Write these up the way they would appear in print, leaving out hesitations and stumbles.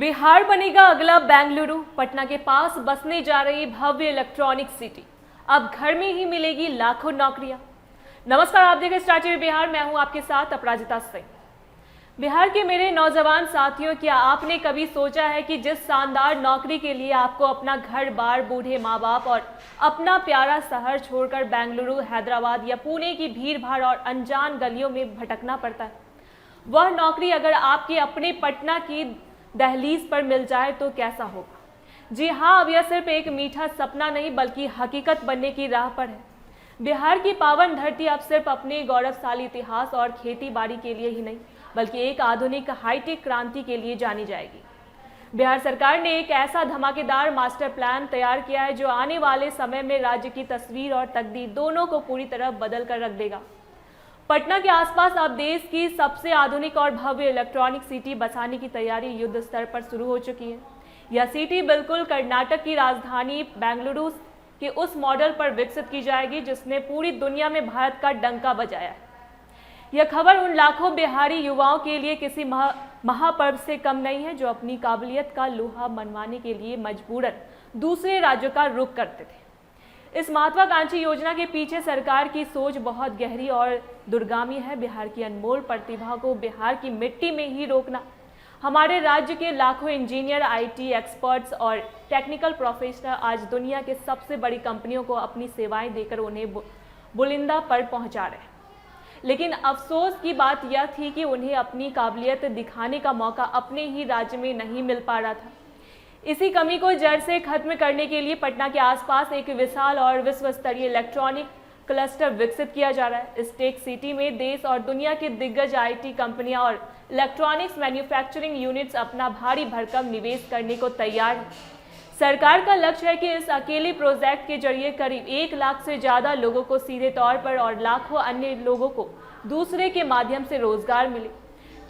बिहार बनेगा अगला बेंगलुरु। पटना के पास बसने जा रही भव्य इलेक्ट्रॉनिक सिटी। अब घर में ही मिलेगी लाखों नौकरियां। नमस्कार, आप देख रहे स्टार टीवी बिहार। मैं हूं आपके साथ अपराजिता सिंह। बिहार के मेरे नौजवान साथियों, क्या आपने कभी सोचा है कि जिस शानदार नौकरी के लिए आपको अपना घर बार, बूढ़े माँ बाप और अपना प्यारा शहर छोड़कर बेंगलुरु, हैदराबाद या पुणे की भीड़ भाड़ और अनजान गलियों में भटकना पड़ता है, वह नौकरी अगर आपके अपने पटना की दहलीज पर मिल जाए तो कैसा होगा। जी हाँ, अब यह सिर्फ एक मीठा सपना नहीं बल्कि हकीकत बनने की राह पर है। बिहार की पावन धरती अब सिर्फ अपने गौरवशाली इतिहास और खेती बाड़ी के लिए ही नहीं बल्कि एक आधुनिक हाईटेक क्रांति के लिए जानी जाएगी। बिहार सरकार ने एक ऐसा धमाकेदार मास्टर प्लान तैयार किया है जो आने वाले समय में राज्य की तस्वीर और तकदीर दोनों को पूरी तरह बदल कर रख देगा। पटना के आसपास अब देश की सबसे आधुनिक और भव्य इलेक्ट्रॉनिक सिटी बसाने की तैयारी युद्ध स्तर पर शुरू हो चुकी है। यह सिटी बिल्कुल कर्नाटक की राजधानी बेंगलुरु के उस मॉडल पर विकसित की जाएगी जिसने पूरी दुनिया में भारत का डंका बजाया है। यह खबर उन लाखों बिहारी युवाओं के लिए किसी महापर्व से कम नहीं है जो अपनी काबिलियत का लोहा मनवाने के लिए मजबूरन दूसरे राज्यों का रुख करते थे। इस महत्वाकांक्षी योजना के पीछे सरकार की सोच बहुत गहरी और दूरगामी है। बिहार की अनमोल प्रतिभा को बिहार की मिट्टी में ही रोकना। हमारे राज्य के लाखों इंजीनियर, आईटी एक्सपर्ट्स और टेक्निकल प्रोफेशनल आज दुनिया के सबसे बड़ी कंपनियों को अपनी सेवाएं देकर उन्हें बुलंदा पर पहुंचा रहे हैं। लेकिन अफसोस की बात यह थी कि उन्हें अपनी काबिलियत दिखाने का मौका अपने ही राज्य में नहीं मिल पा रहा था। इसी कमी को जड़ से खत्म करने के लिए पटना के आसपास एक विशाल और विश्व स्तरीय इलेक्ट्रॉनिक क्लस्टर विकसित किया जा रहा है। इस टेक सिटी में देश और दुनिया के दिग्गज आईटी कंपनियां और इलेक्ट्रॉनिक्स मैन्युफैक्चरिंग यूनिट्स अपना भारी भरकम निवेश करने को तैयार हैं। सरकार का लक्ष्य है कि इस अकेले प्रोजेक्ट के जरिए करीब 1 लाख से ज़्यादा लोगों को सीधे तौर पर और लाखों अन्य लोगों को दूसरे के माध्यम से रोजगार मिले।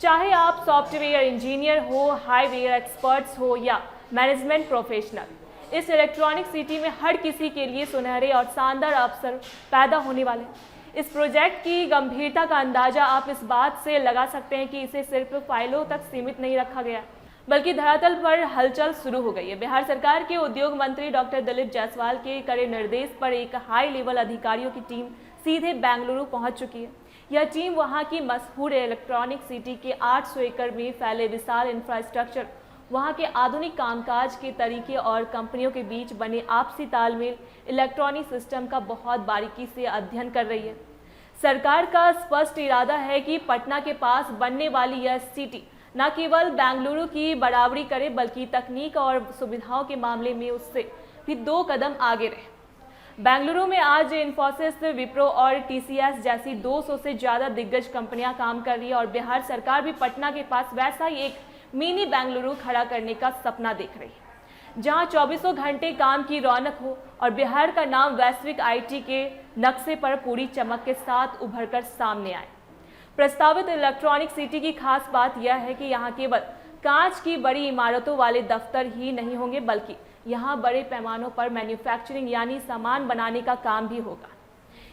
चाहे आप सॉफ्टवेयर इंजीनियर हो, हार्डवेयर एक्सपर्ट्स हो या मैनेजमेंट प्रोफेशनल, इस इलेक्ट्रॉनिक सिटी में हर किसी के लिए सुनहरे और शानदार अवसर पैदा होने वाले हैं। इस प्रोजेक्ट की गंभीरता का अंदाजा आप इस बात से लगा सकते हैं कि इसे सिर्फ फाइलों तक सीमित नहीं रखा गया बल्कि धरातल पर हलचल शुरू हो गई है। बिहार सरकार के उद्योग मंत्री डॉक्टर दिलीप जायसवाल के कड़े निर्देश पर एक हाई लेवल अधिकारियों की टीम सीधे बेंगलुरु पहुंच चुकी है। यह टीम वहां की मशहूर इलेक्ट्रॉनिक सिटी के 800 एकड़ में फैले विशाल इंफ्रास्ट्रक्चर, वहां के आधुनिक कामकाज के तरीके और कंपनियों के बीच बने आपसी तालमेल, इलेक्ट्रॉनिक सिस्टम का बहुत बारीकी से अध्ययन कर रही है। सरकार का स्पष्ट इरादा है कि पटना के पास बनने वाली यह सिटी न केवल बेंगलुरु की बराबरी करे बल्कि तकनीक और सुविधाओं के मामले में उससे भी 2 कदम आगे रहे। बेंगलुरु में आज इन्फोसिस, विप्रो और टीसीएस जैसी 200 से ज़्यादा दिग्गज कंपनियां काम कर रही है और बिहार सरकार भी पटना के पास वैसा ही एक मिनी बेंगलुरु खड़ा करने का सपना देख रही है जहां 24 घंटे काम की रौनक हो और बिहार का नाम वैश्विक आईटी के नक्शे पर पूरी चमक के साथ उभरकर सामने आए। प्रस्तावित इलेक्ट्रॉनिक सिटी की खास बात यह है कि यहाँ केवल कांच की बड़ी इमारतों वाले दफ्तर ही नहीं होंगे बल्कि यहाँ बड़े पैमानों पर मैन्युफैक्चरिंग यानी सामान बनाने का काम भी होगा।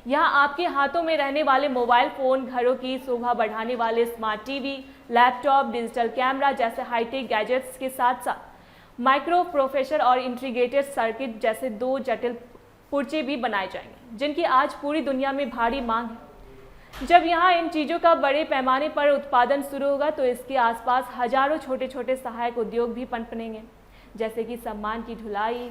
यहाँ आपके हाथों में रहने वाले मोबाइल फ़ोन, घरों की शोभा बढ़ाने वाले smart TV, laptop, digital camera जैसे हाईटेक गैजेट्स के साथ साथ माइक्रो प्रोसेसर और इंटीग्रेटेड सर्किट जैसे 2 जटिल पुर्जे भी बनाए जाएंगे जिनकी आज पूरी दुनिया में भारी मांग है। जब यहाँ इन चीज़ों का बड़े पैमाने पर उत्पादन शुरू होगा तो इसके आसपास हजारों छोटे छोटे सहायक उद्योग भी पनपनेंगे जैसे कि सामान की ढुलाई,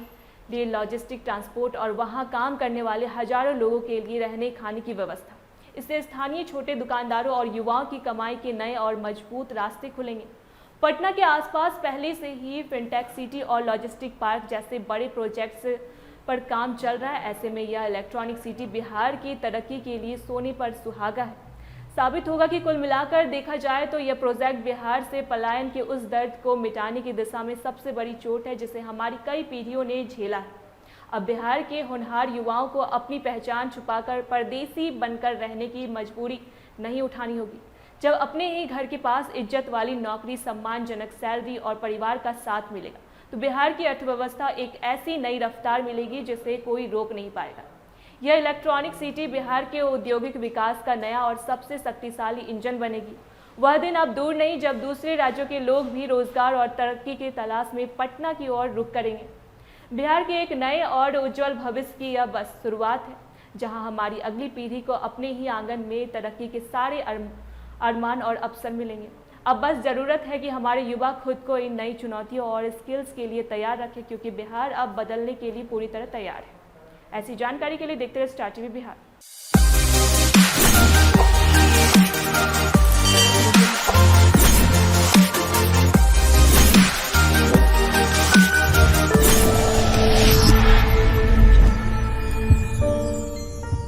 लॉजिस्टिक, ट्रांसपोर्ट और वहाँ काम करने वाले हजारों लोगों के लिए रहने खाने की व्यवस्था। इससे स्थानीय छोटे दुकानदारों और युवाओं की कमाई के नए और मजबूत रास्ते खुलेंगे। पटना के आसपास पहले से ही फिनटेक सिटी और लॉजिस्टिक पार्क जैसे बड़े प्रोजेक्ट्स पर काम चल रहा है। ऐसे में यह इलेक्ट्रॉनिक सिटी बिहार की तरक्की के लिए सोने पर सुहागा है। साबित होगा कि कुल मिलाकर देखा जाए तो यह प्रोजेक्ट बिहार से पलायन के उस दर्द को मिटाने की दिशा में सबसे बड़ी चोट है जिसे हमारी कई पीढ़ियों ने झेला है। अब बिहार के होनहार युवाओं को अपनी पहचान छुपाकर परदेसी बनकर रहने की मजबूरी नहीं उठानी होगी। जब अपने ही घर के पास इज्जत वाली नौकरी, सम्मानजनक सैलरी और परिवार का साथ मिलेगा तो बिहार की अर्थव्यवस्था एक ऐसी नई रफ्तार मिलेगी जिसे कोई रोक नहीं पाएगा। यह इलेक्ट्रॉनिक सिटी बिहार के औद्योगिक विकास का नया और सबसे शक्तिशाली इंजन बनेगी। वह दिन अब दूर नहीं जब दूसरे राज्यों के लोग भी रोजगार और तरक्की की तलाश में पटना की ओर रुख करेंगे। बिहार के एक नए और उज्जवल भविष्य की यह बस शुरुआत है, जहां हमारी अगली पीढ़ी को अपने ही आंगन में तरक्की के सारे अरमान और अवसर मिलेंगे। अब बस ज़रूरत है कि हमारे युवा खुद को इन नई चुनौतियों और स्किल्स के लिए तैयार रखें, क्योंकि बिहार अब बदलने के लिए पूरी तरह तैयार है। ऐसी जानकारी के लिए देखते रहिए स्टार टीवी बिहार।